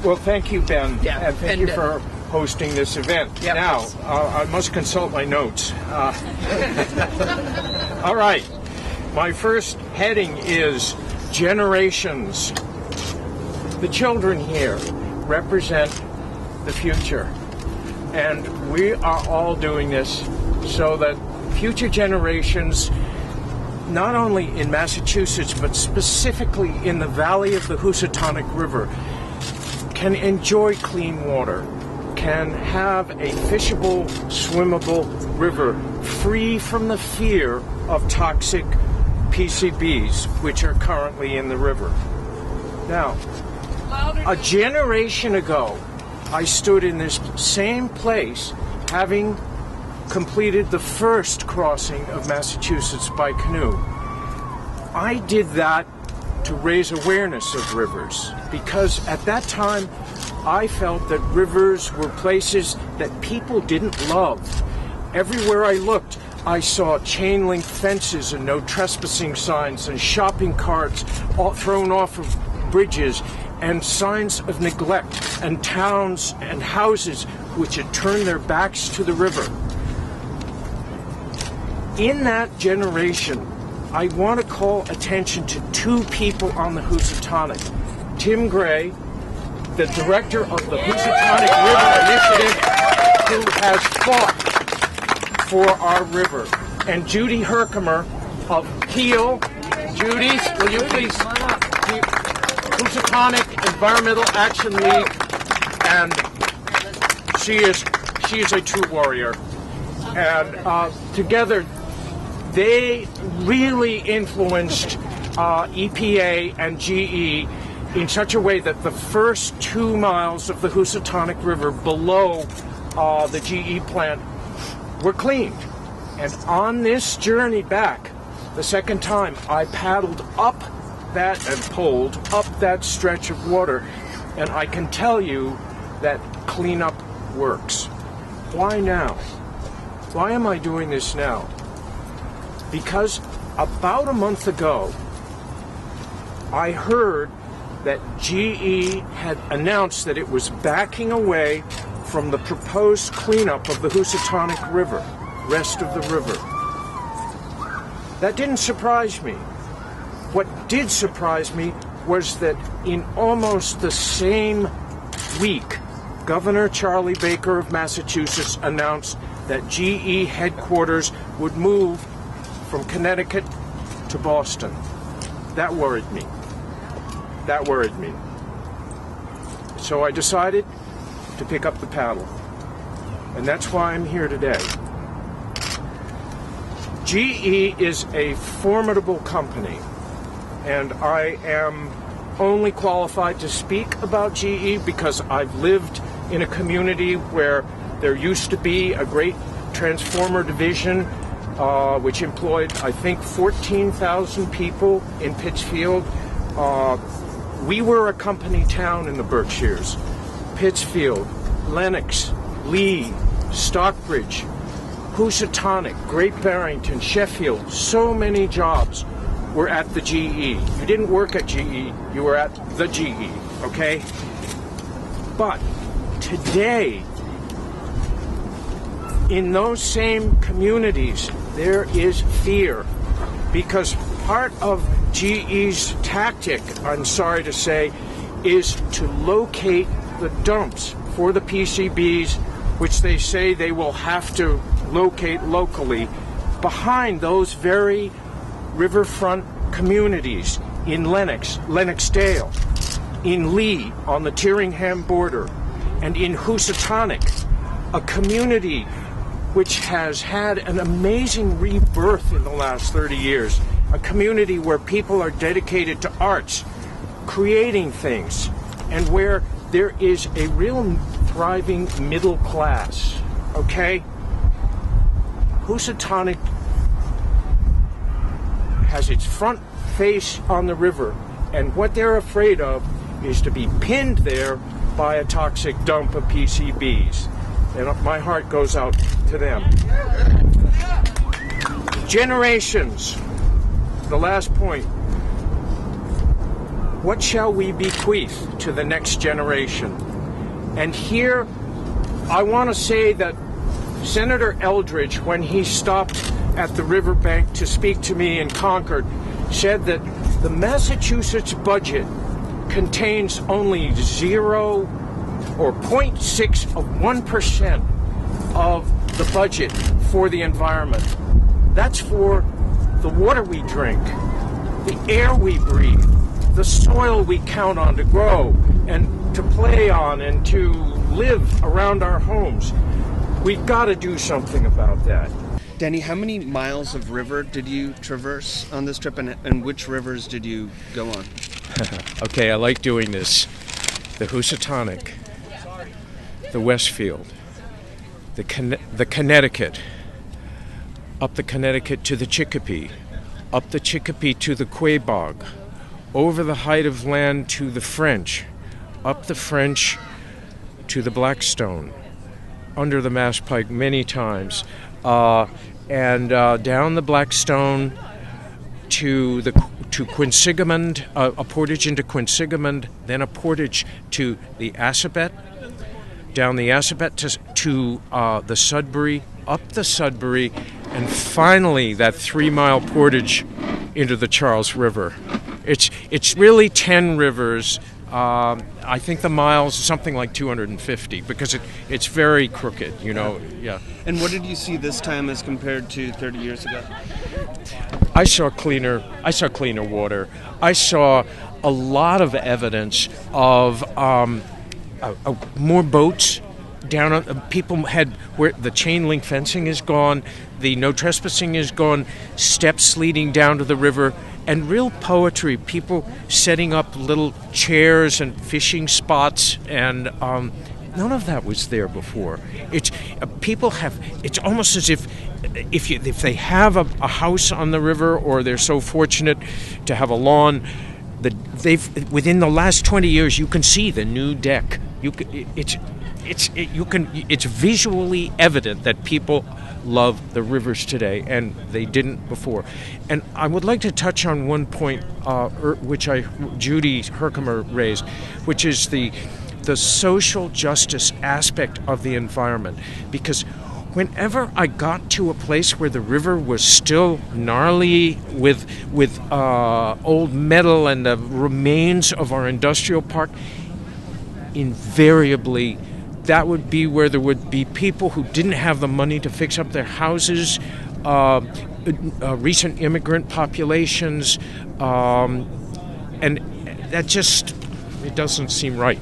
Well, thank you, Ben, Yeah, and thank you for hosting this event. Yeah, now, I must consult my notes. All right. My first heading is generations. The children here represent the future. And we are all doing this so that future generations, not only in Massachusetts, but specifically in the valley of the Housatonic River, can enjoy clean water, can have a fishable, swimmable river free from the fear of toxic PCBs, which are currently in the river. Now, a generation ago, I stood in this same place, having completed the first crossing of Massachusetts by canoe. I did that to raise awareness of rivers, because at that time I felt that rivers were places that people didn't love. Everywhere I looked, I saw chain link fences and no trespassing signs and shopping carts all thrown off of bridges and signs of neglect, and towns and houses which had turned their backs to the river. In that generation, I want to call attention to two people on the Housatonic. Tim Gray, the director of the Housatonic River Initiative, who has fought for our river, and Judy Herkimer of HEAL. Judy, will you please? Housatonic Environmental Action League, and she is a true warrior. And together, they really influenced EPA and GE in such a way that the first 2 miles of the Housatonic River below the GE plant were cleaned. And on this journey back, the second time, I paddled up that and poled up that stretch of water, and I can tell you that cleanup works. Why now? Why am I doing this now? Because about a month ago, I heard that GE had announced that it was backing away from the proposed cleanup of the Housatonic River, rest of the river. That didn't surprise me. What did surprise me was that in almost the same week, Governor Charlie Baker of Massachusetts announced that GE headquarters would move from Connecticut to Boston. That worried me. That worried me. So I decided to pick up the paddle. And that's why I'm here today. GE is a formidable company, and I am only qualified to speak about GE because I've lived in a community where there used to be a great transformer division which employed, I think, 14,000 people in Pittsfield. We were a company town in the Berkshires. Pittsfield, Lenox, Lee, Stockbridge, Housatonic, Great Barrington, Sheffield, so many jobs were at the GE. You didn't work at GE, you were at the GE, okay? But today, in those same communities, there is fear, because part of GE's tactic, I'm sorry to say, is to locate the dumps for the PCBs, which they say they will have to locate locally, behind those very riverfront communities in Lenox, Lennoxdale, in Lee on the Tyringham border, and in Housatonic, a community which has had an amazing rebirth in the last 30 years, a community where people are dedicated to arts, creating things, and where there is a real thriving middle class, okay? Housatonic has its front face on the river, and what they're afraid of is to be pinned there by a toxic dump of PCBs. And my heart goes out to them. Generations. The last point. what shall we bequeath to the next generation? And here, I want to say that Senator Eldridge, when he stopped at the riverbank to speak to me in Concord, said that the Massachusetts budget contains only 0 or 0.6 of 1% of the budget for the environment. That's for the water we drink, the air we breathe, the soil we count on to grow and to play on and to live around our homes. We've got to do something about that. Danny, how many miles of river did you traverse on this trip, and which rivers did you go on? Okay, I like doing this. The Housatonic, the Westfield, the Connecticut, up the Connecticut to the Chicopee, up the Chicopee to the Quabog, over the Height of Land to the French, up the French to the Blackstone, under the Mass Pike many times, and down the Blackstone to Quinsigamond, a portage into Quinsigamond, then a portage to the Assabet, down the Assabet to the Sudbury, up the Sudbury, and finally that 3-mile portage into the Charles River. It's really 10 rivers. I think the miles is something like 250 because it's very crooked, yeah. And what did you see this time as compared to 30 years ago? I saw cleaner water. I saw a lot of evidence of more boats down on people had where the chain link fencing is gone, the no trespassing is gone, steps leading down to the river, and real poetry, people setting up little chairs and fishing spots, and none of that was there before. It's almost as if they have a house on the river, or they're so fortunate to have a lawn, that within the last 20 years you can see the new deck. It's visually evident that people love the rivers today, and they didn't before. And I would like to touch on one point which Judy Herkimer raised, which is the social justice aspect of the environment. Because whenever I got to a place where the river was still gnarly with old metal and the remains of our industrial park, invariably that would be where there would be people who didn't have the money to fix up their houses, recent immigrant populations, and that it doesn't seem right.